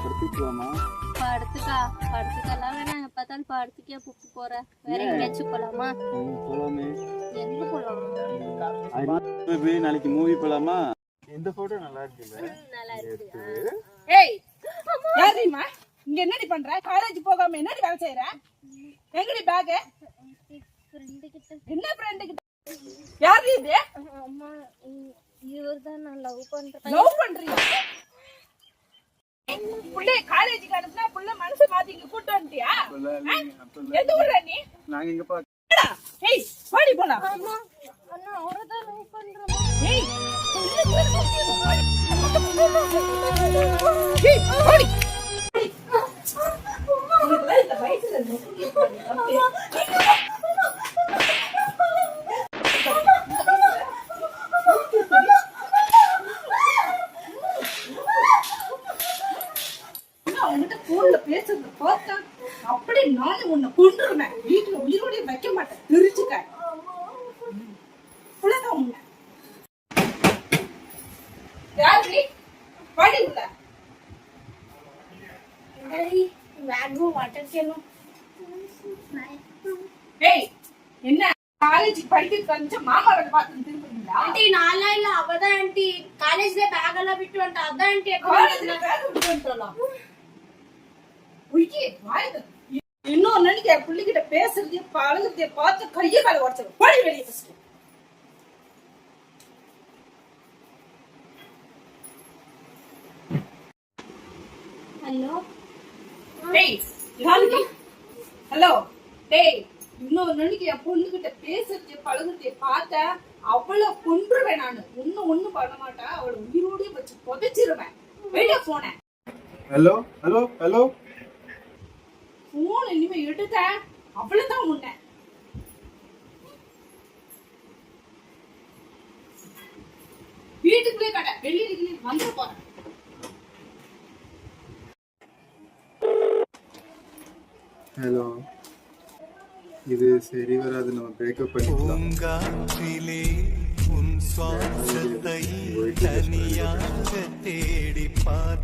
படுத்துக்கலாமா? படுத்துக்கலாம் வேணாம். பார்த்தாலும் படுத்துக்கே புக்கு போற. வேற எங்கேயாச்சும் போலாமா? போலாமே. எங்க போலாம்? நாளைக்கு மூவி போலாமா? இந்த போட்டோ நல்லா இருக்குல்ல? நல்லா இருக்கு. ஏய் யாரிமா இங்க என்னடி பண்ற? காலேஜ் போகாம என்னடி வேலை செய்யற? எங்கடி பேக்? ஃப்ரெண்ட் கிட்ட. என்ன ஃப்ரெண்ட் கிட்ட? யார் இது? அம்மா இவர்தான் நான் லவ் பண்றேன். லவ் பண்றியா? புள்ளை காலேஜுக்கு அனுப்புனா புள்ள மனசு மாத்தி இங்க கூட்டு வந்துட்டியா? எந்த ஊர்ல நீ? நாங்க இங்க பா. ஏய் பாடி போலாம். அம்மா அண்ணா அவர்தான் லவ் பண்றேன். ஏய் ஏய் பாடி. இந்த வயசுல பேசுறது பார்த்தா அப்படி நானும் உன்னை கொண்டுருவேன். வீட்டுல உயிரோட வைக்க மாட்டேன். தெரிச்சுக்க புள்ளதான் உன்னை. யாரு பாடி உள்ள ஏய் என்ன காலேஜுக்கு படிக்க கொஞ்சம் மாமா வேலை பார்த்து திரும்புறீங்களா? ஆண்டி நான்லாம் இல்ல, அவதான் ஆண்டி காலேஜ்ல பேக் எல்லாம் விட்டு வந்துட்டா. அதான் ஆண்டி காலேஜ்ல பேக் விட்டு வந்துட்டலாம். இன்னொரு நினைக்க என் பிள்ளைகிட்ட பேசுறதே பழகுறதே பார்த்து கையை காலை உடச்சிடும். போடி வெளியே ஃபர்ஸ்ட். ஹலோ டேய் யாருடி? ஹலோ டேய் இன்னொரு நினைக்க என் பொண்ணுகிட்ட பேசுறதே பழகுறதே பார்த்தா அவளை கொன்றுவேன் நானு. ஒண்ணும் பண்ண மாட்டா. அவளை உயிரோடய வச்சு புதைச்சிருவேன். வெளியே போனேன். ஹலோ ஹலோ ஹலோ போன் இனிமே எடுத்த அவ்வளவுதான் உன்னை. வீட்டுக்குள்ளே கடை வெளியே வந்து போறேன். ஹலோ இது சரி வராது. நம்ம பிரேக்கப் பண்ணிக்கலாம். உன் சுவாசத்தை தனியாக தேடி பார்.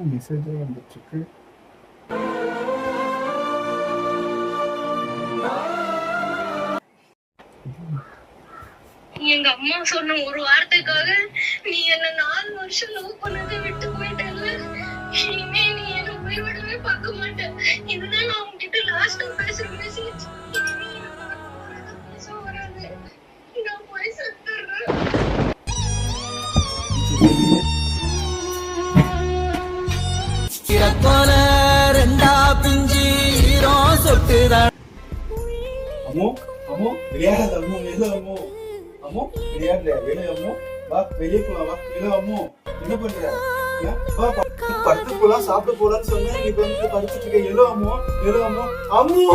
மெசேஜ் வந்துட்டு இருக்கு. எங்க அம்மா சொன்ன ஒரு வார்த்தைக்காக நீ என்ன 4 வருஷம் லவ் பண்ணதை விட்டு போயிட்டல. இனிமே நீ என்ன போய்விடவே பார்க்க மாட்டேன். இதுதான் நான் உன்கிட்ட லாஸ்டா பேசுற மெசேஜ். இனிமே எனக்கு பேச வராது. நான் போய் செத்துறேன். போல ரெண்டா பிஞ்சி ஈரோ சொட்டுதான். அம்மோ அம்மோ விளையாடாத அம்மோ. வெளியே அம்மோ. அம்மோ விளையாடுற வெளியே அம்மோ. வா வெளியே போலாம். வா வெளியே அம்மோ. என்ன பண்ற? வா படுத்து போலாம் சாப்பிட போலான்னு சொன்னேன். நீ வந்து படிச்சுட்டு இருக்க. எல்லோ அம்மோ எல்லோ அம்மோ அம்மோ.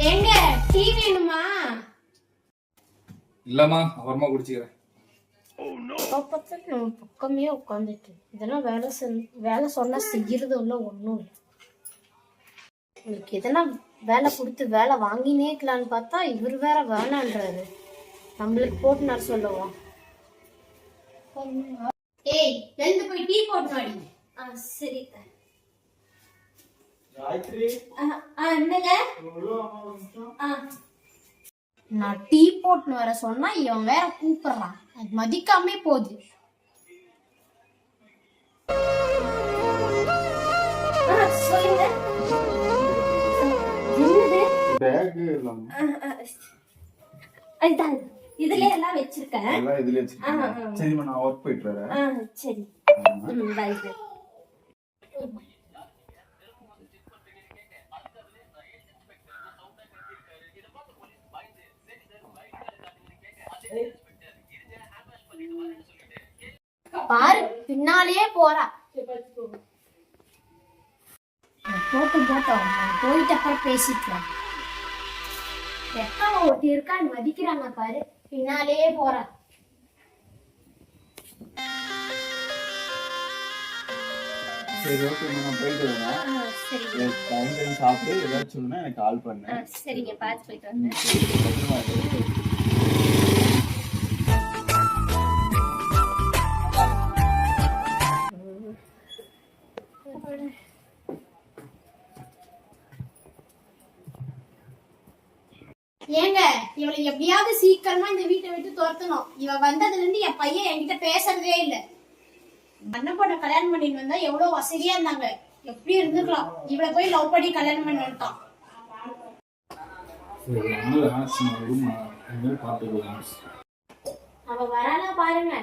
ஏங்க டீ வேணுமா? இல்லம்மா அப்புறமா குடிச்சுக்கிறேன். பக்கமே உட்காந்துட்டு இதெல்லாம் வேலை சொன்னா செய்யறது இல்ல. ஒன்றும் இல்லை. உங்களுக்கு எதனா வேலை கொடுத்து வேலை வாங்கினே இருக்கலான்னு பார்த்தா இவர் வேற வேணான்றாரு. நம்மளுக்கு போட்டு நான் சொல்லுவோம். ஏய் எழுந்து போய் டீ போட்டு வாடி. சரி காயத்ரி என்னங்க? நான் டீ போட்டுன்னு வர சொன்னா இவன் வேற கூப்பிடுறான். அது மதிக்காமே போகுது. சொல்லுங்க. பேக் எல்லாம் அதுதான் இதுல எல்லாம் வச்சிருக்கேன். எல்லாம் இதுல வச்சிருக்கேன். சரிம்மா நான் வர்க் போயிட்டு வரேன். சரி பை பை. பின்னாலேயே போறா. போட்டும் போயிட்டு அப்புறம் பேசிக்கலாம். எக்காவை ஒட்டி இருக்கா மதிக்கிறாங்க பாரு, பின்னாலேயே போறா. சரி ஓகே நான் போயிட்டு வரேன். சரிங்க டைம் சாப்பிட்டு ஏதாச்சும் சொன்னா எனக்கு கால் பண்ணு. சரிங்க, பார்த்து போயிட்டு வந்தேன். ஏங்க இவளை எப்படியாவது சீக்கிரமா இந்த வீட்டை விட்டு துரத்தணும். இவ வந்ததுல இருந்து என் பையன் என்கிட்ட பேசுறதே இல்ல. அண்ணன் பொண்ண கல்யாணம் பண்ணிட்டு வந்தா எவ்வளவு வசதியா இருந்தாங்க, எப்படி இருந்துக்கலாம். இவளை போய் லவ் பண்ணி கல்யாணம் பண்ணி வந்துட்டான். அவ வரானா பாருங்க.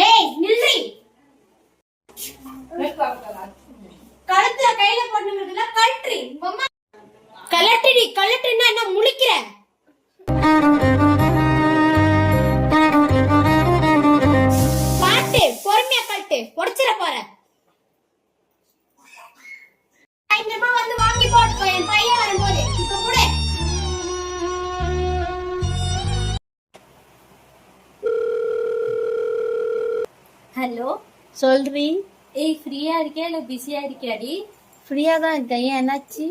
ஏய் நில்றி, கழுத்துல கையில போட்டுங்கிறதுல கழற்றி கலட்டி கலட்டுன்னா என்ன முழிக்கிற? பாட்டு பொறுமையா கழட்டு, உடச்சிட போற. 5 ரூபாய் வந்து வாங்கி போட்டு என் பையன் வரும்போது இப்ப கூட. ஹலோ சொல்றி. ஏய் ஃப்ரீயா இருக்கியா இல்ல பிஸியா இருக்கியாடி? ஃப்ரீயா தான் இருக்கேன். ஏன் என்னாச்சு?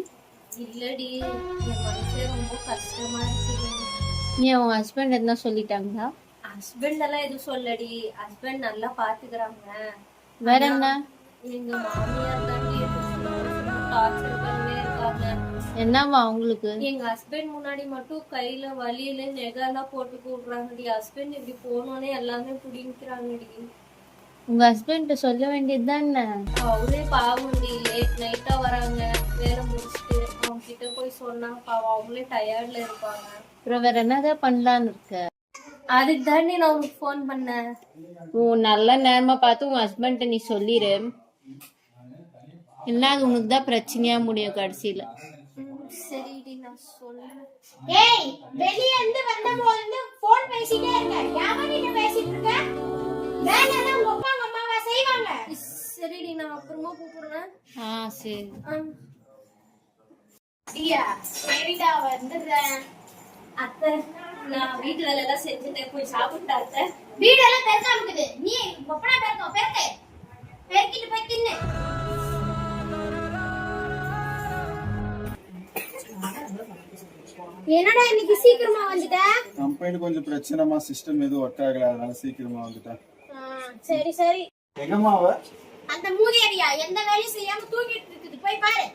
இல்லடி என் மனசே ரொம்ப கஷ்டமா இருக்குது. நீ உன் ஹஸ்பண்ட் என்ன சொல்லிட்டாங்களா? ஹஸ்பண்ட் எல்லாம் எதுவும் சொல்லடி, ஹஸ்பண்ட் நல்லா பாத்துக்கிறாங்க. வேற என்ன? எங்க மாமியார் தாண்டி டார்ச்சர் பண்ணவே இருக்காங்க. என்னவா உங்களுக்கு? எங்க ஹஸ்பண்ட் முன்னாடி மட்டும் கையில வலியில நெகெல்லாம் போட்டு கூடுறாங்கடி. ஹஸ்பண்ட் இப்படி போனோடனே எல்லாமே புடிங்கிறாங்கடி. உங்க ஹஸ்பண்ட் சொல்ல வேண்டியது தானே? அவரே பாவண்டி, லேட் நைட்டா வராங்க வேலை முடிச்சுட்டு. அவங்க கிட்ட போய் சொன்னா பாவம் அவங்களே டயர்ட்ல இருப்பாங்க. அப்புறம் வேற என்னதான் பண்ணலான்னு இருக்க? அதுக்கு தாண்டி நான் உங்களுக்கு ஃபோன் பண்ணேன். உன் நல்ல நேரமா பார்த்து உன் ஹஸ்பண்ட நீ சொல்லிடு. இல்ல அது உனக்கு தான் பிரச்சனையா முடியும் கடைசியில. சரிடி நான் சொல்றேன். ஏய் வெளிய இருந்து வந்தபோது போன் பேசிட்டே இருக்க. யாவனிட்ட பேசிட்டு இருக்க? வேலைனா உங்க அப்பா அம்மாவா செய்வாங்க. சரிடி நான் அப்புறமா கூப்பிடுறேன். சரி. ஐயா சரிடா வந்துடுறேன். அத்தை நான் வீட்டு வேலை எல்லாம் செஞ்சுட்டேன், போய் சாப்பிட்டா அத்தை. வீடெல்லாம் பெருசாம இருக்குது. நீ ஒப்பனா பெருக்கோ பெருக்க. பெருக்கிட்டு போய் தின்னு. என்னடா இன்னைக்கு சீக்கிரமா வந்துட்ட? கம்பெனி கொஞ்சம் பிரச்சனைமா, சிஸ்டம் எதுவும் ஒர்க் ஆகல, அதனால சீக்கிரமா வந்துட்டேன். சரி சரி. எங்கம்மா அவ? அந்த மூதேவியா எந்த வேலையும் செய்யாம தூங்கிட்டு இருக்குது, போய் பாரு.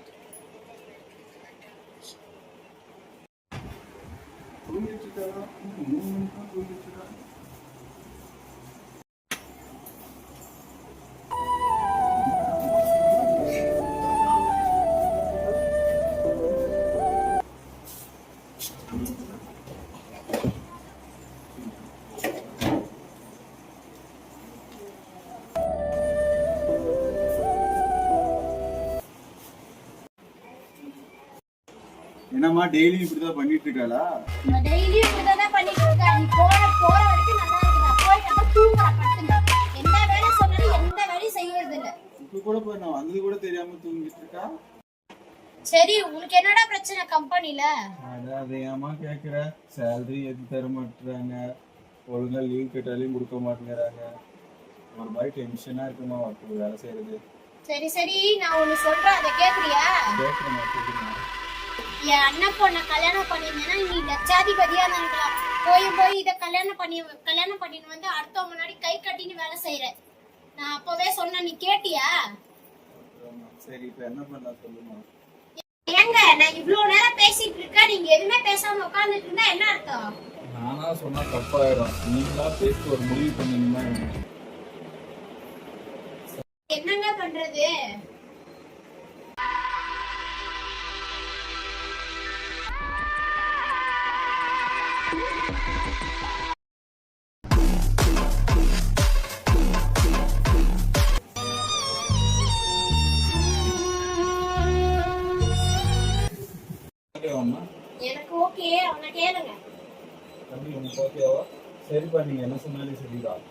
என்னம்மா டெய்லி இப்படிதான் பண்ணிட்டு இருக்காளா? டெய்லியும் இப்படிதான் பண்ணிட்டு இருக்கா. நீ போற வரைக்கும் நல்லா இருக்குடா. போயிட்டு அப்புறம் தூங்குறா படுத்துங்க. எந்த வேலை சொன்னாலும் எந்த வேலையும் செய்யறது இல்ல. இப்ப கூட போய் நான் வந்தது கூட தெரியாம தூங்கிட்டு இருக்கா. சரி உங்களுக்கு என்னடா பிரச்சனை கம்பெனில? அதை ஏமா கேக்குற? சேலரி எது தர மாட்டேறாங்க, ஒழுங்கா லீவ் கேட்டாலையும் கொடுக்க மாட்டேங்கிறாங்க. ஒரு மாதிரி டென்ஷனா இருக்குமா வேலை செய்யறது. சரி சரி நான் ஒண்ணு சொல்றேன், அதை கேக்குறியா? கேட்கணும். என் அண்ணன் பொண்ண கல்யாணம் பண்ணிருந்தேன்னா நீ லட்சாதிபதியா இருக்கலாம். போய் இத கல்யாணம் பண்ணின்னு வந்து அடுத்த முன்னாடி கை கட்டின்னு வேலை செய்யற. நான் அப்பவே சொன்ன, நீ கேட்டியா? சரி இப்ப என்ன பண்ணலாம் சொல்லுமா? ஏங்க நான் இவ்வளவு நேரம் பேசிட்டு இருக்கேன், நீங்க எதுவுமே பேசாம உட்கார்ந்துட்டு இருந்தா என்ன அர்த்தம்? நானா சொன்னா தப்பாயிடும். நீங்களா பேசி ஒரு முடிவு பண்ணீங்கன்னா என்னங்க பண்றது? எனக்கு ஓகே, அவனை கேளுங்க. தம்பி உனக்கு ஓகேவா? சரிப்பா, நீங்க என்ன சொன்னாலும் சரிதான்.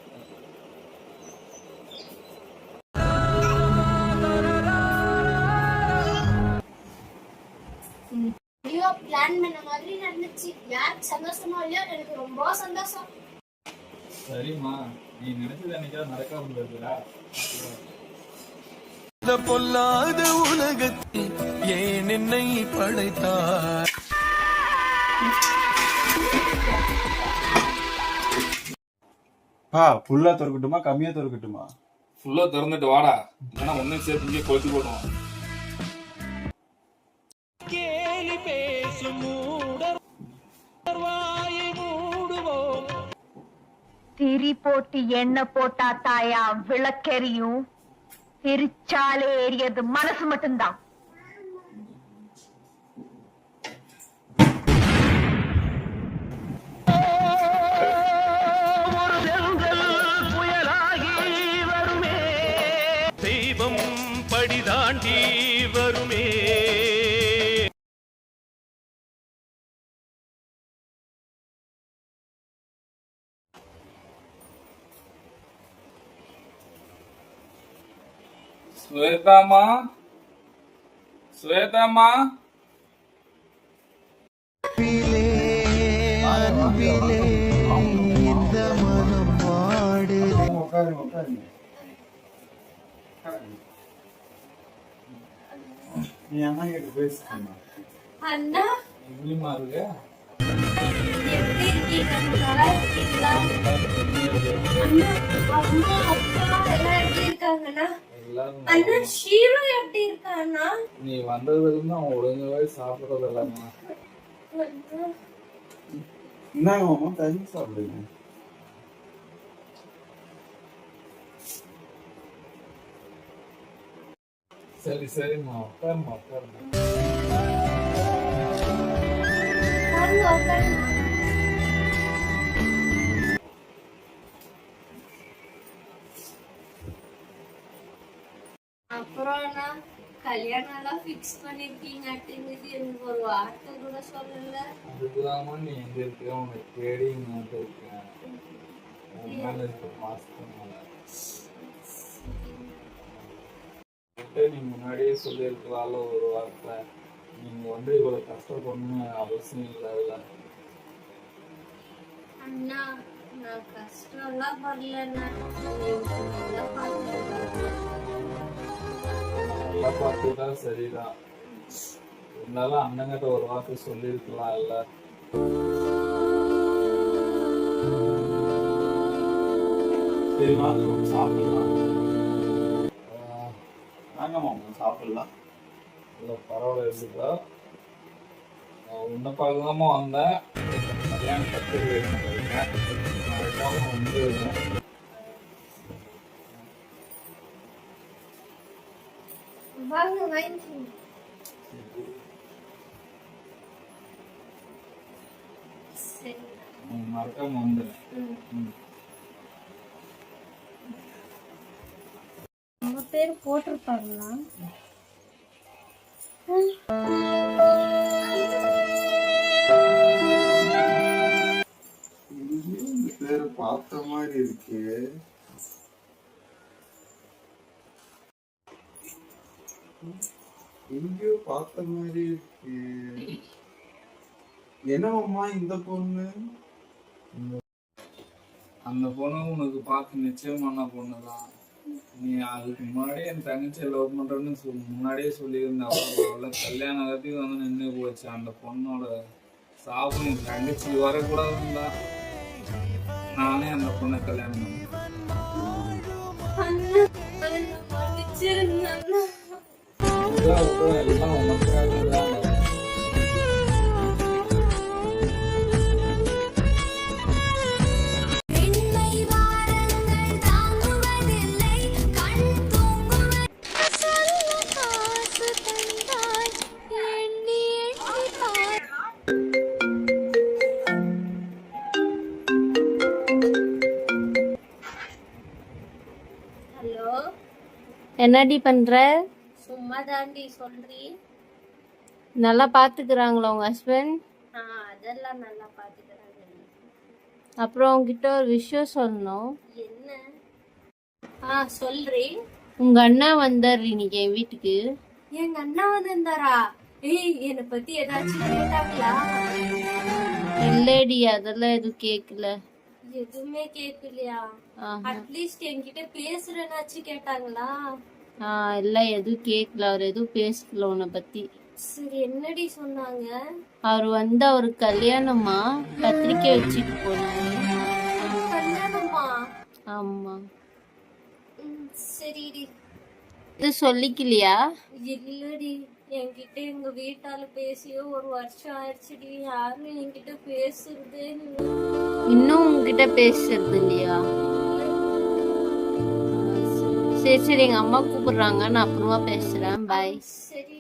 ஐயோ, பிளான் பண்ண மாதிரி நடந்துச்சு. யாருக்கு சந்தோஷமா இல்லையோ, எனக்கு ரொம்ப சந்தோஷம். சரிம்மா, நீ நினைச்சது என்னைக்காவது நடக்காம இருக்குதா? இந்த பொல்லாத உலகத்தில் ஏன் என்னை படைத்தார்? ஃபுல்லா திறக்கட்டுமா கம்மியா திறக்கட்டுமா? ஃபுல்லா திறந்துட்டு வாடா, இல்லைன்னா ஒன்னும் சேர்த்து இங்கே கொளுத்தி போடுவோம். கேலி பேசும் வாயை மூடுவோம். திரி போட்டு எண்ணெய் போட்டா தாயா விளக்கெரியும், எரிச்சாலே எரியது மனசு மட்டும்தான். ஒரு தென்றல் புயலாகி வருமே, தெய்வம் படி தாண்டி வருமே. ஸ்வேதாமா, ஸ்வேதாமா, இந்த மனம் பாடு. உட்காருங்க. நீ அண்ணா கிட்ட பேசுமா? அண்ணா எப்படிமா இருக்கு? எப்படி இருக்கீங்க? நல்லா இருக்கீங்களா? அண்ணா, அம்மா, அப்பா எல்லாம் எப்படி இருக்காங்கண்ணா? எல்லாரும் அண்ணா, ஷீரோ எப்படி இருக்காண்ணா? நீ வந்ததுல இருந்து அவன் ஒழுங்காவே சாப்பிடறது இல்லைம்மா. என்னங்க மாமா, தண்ணி சாப்பிடுங்க. சரி சரிம்மா, உட்காருமா உட்காருமா. வாங்க, உட்காருங்க. அப்புறம் அண்ணா, கல்யாணம் எல்லாம் ஃபிக்ஸ் பண்ணிருக்கீங்க அப்படிங்கிறது எனக்கு ஒரு வார்த்தை கூட சொல்லல. அதுக்குதாம்மா நீ எங்க இருக்க, உனக்கு தேடி இங்க இருக்கேன். உன் மேல இருக்க மாசத்தினால நீ முன்னாடியே சொல்லியிருக்கலாம்ல ஒரு வார்த்தை. நீங்க வந்து இவ்வளவு கஷ்டப்படணும்னு அவசியம் இல்லைல்ல. அண்ணா, நான் கஷ்டம் எல்லாம் படலண்ணா. நீங்க நல்லா பார்த்துருக்கீங்க. நல்லா பார்த்துட்டா சரிதான். இருந்தாலும் அண்ணங்கிட்ட ஒரு வார்த்தை சொல்லியிருக்கலாம் இல்ல. சரிம்மா, சாப்பிடலாம். வாங்க மாமா, சாப்பிடலாம். இல்லை பரவாயில்ல இருக்குதா? உன்னை பார்க்கலாமா வந்தேன். கல்யாணம் கற்றுக்கிறேன் வந்து வாங்க, வாங்கிக்கோங்க. சரி. மறக்காம வந்துடுறேன். உங்க பேர் போட்டிருப்பாங்களா? பேரு பார்த்த மாதிரி இருக்கு. எங்கேயோ பார்த்த மாதிரி இருக்கு. என்னம்மா இந்த பொண்ணு? அந்த பொண்ணு உனக்கு பார்த்து நிச்சயமான பொண்ணுதான். நீ அதுக்கு முன்னாடியே என் தங்கச்சியை லவ் பண்றேன்னு முன்னாடியே சொல்லியிருந்த அவ்வளோ கல்யாணம் கட்டி வந்து நின்று போச்சு. அந்த பொண்ணோட சாவு என் தங்கச்சி வரக்கூடாதுன்னு தான் நானே அந்த பொண்ணை கல்யாணம் பண்ணேன். எல்லாம் உனக்காக தான். ஹலோ, என்னடி பண்ற? சும்மா தாண்டி. சொல்றி. நல்லா பாத்துக்கிறாங்களா உங்க ஹஸ்பண்ட்? அதெல்லாம் நல்லா பாத்துக்கிறாங்க. அப்புறம் உங்ககிட்ட ஒரு விஷயம் சொல்லணும். என்ன? சொல்றேன். உங்க அண்ணா வந்தாரு இன்னைக்கு என் வீட்டுக்கு. எங்க அண்ணா வந்திருந்தாரா? ஏய், என்னை பத்தி ஏதாச்சும் கேட்டாங்களா? இல்லடி, அதெல்லாம் எதுவும் கேக்கல. எதுவுமே கேக்கலையா? அட்லீஸ்ட் என்கிட்ட பேசுறேன்னாச்சும் கேட்டாங்களா? இல்ல, எதுவும் கேக்கல. அவர் எதுவும் பேசல உன்னை பத்தி. சரி, என்னடி சொன்னாங்க? அவர் வந்து அவரு கல்யாணமா, பத்திரிக்கை வச்சுட்டு போனாரு. கல்யாணமா? ஆமா. சரிடி. இது சொல்லிக்கலையா? இல்லடி, என்கிட்ட எங்க வீட்டால பேசியோ 1 வருஷம் ஆயிடுச்சுடி. யாரும் என்கிட்ட பேசுறதே இல்ல. இன்னும் உங்ககிட்ட பேசுறது இல்லையா? சரி சரி, எங்க அம்மா கூப்பிடுறாங்க, நான் அப்புறமா பேசுறேன். பாய். சரி.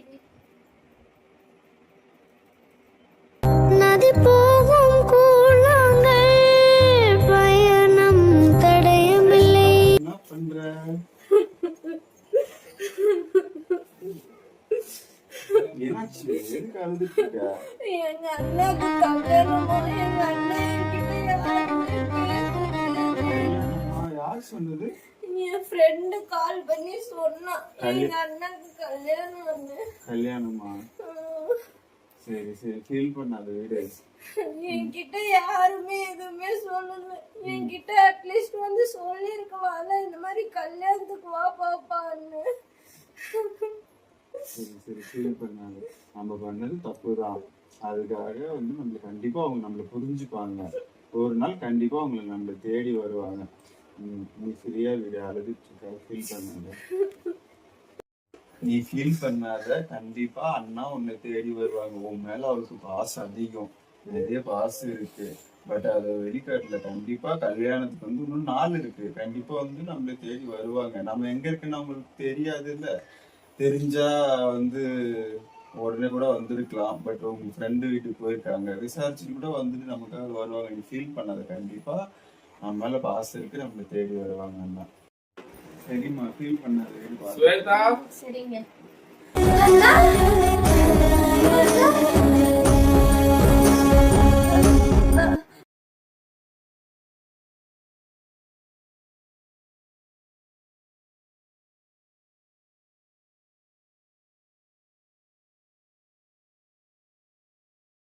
நதி போகும் கூழாங்கல் பயணம் தடையமில்லை. என்ன பண்ற? என்னாச்சு? எதுக்கு அழுதுட்டு இருக்க? எங்க அண்ணாக்கு கல்யாணமா? எங்க அண்ணா என்கிட்ட யார் சொன்னது? என் ஃப்ரெண்டு கால் பண்ணி சொன்னா எங்க அண்ணாக்கு கல்யாணம். கல்யாணமா? சரி சரி, ஃபீல் பண்ணாத, வீடு. என்கிட்ட யாருமே எதுவுமே சொல்லல. என்கிட்ட அட்லீஸ்ட் வந்து சொல்லிருக்கலாம்ல, இந்த மாதிரி கல்யாணத்துக்கு வா பாப்பான்னு. சரி சரி, ஃபீல் பண்ணாத. நம்ம பண்ணது தப்புதான். அதுக்காக வந்து நம்மள கண்டிப்பா அவங்க நம்மள புரிஞ்சுப்பாங்க. ஒரு நாள் கண்டிப்பா அவங்களை நம்மள தேடி வருவாங்க. நீ ஃப்ரீயா வீடு, அழுதுட்டு ஃபீல் பண்ணாத. நீ ஃபீல் பண்ணாத. கண்டிப்பா அண்ணா உன்னை தேடி வருவாங்க. உன் மேல அவருக்கு பாசம் அதிகம், நிறைய பாசம் இருக்கு. பட் அதை வெளிக்காட்டுல. கண்டிப்பா கல்யாணத்துக்கு வந்து இன்னும் நாள் இருக்கு. கண்டிப்பா வந்து நம்மள தேடி வருவாங்க. நம்ம எங்க இருக்குன்னு அவங்களுக்கு தெரியாது இல்ல. தெரிஞ்சா வந்து உடனே கூட வந்திருக்கலாம். பட் உங்க ஃப்ரெண்டு வீட்டுக்கு போயிருக்காங்க, விசாரிச்சுட்டு கூட வந்துட்டு நமக்காக வருவாங்க. நீ ஃபீல் பண்ணாத. கண்டிப்பா நம்ம மேல பாசம் இருக்கு, நம்மள தேடி வருவாங்க அண்ணா. சரிம்மா, ஃபீல் பண்ணாத. சரிங்க.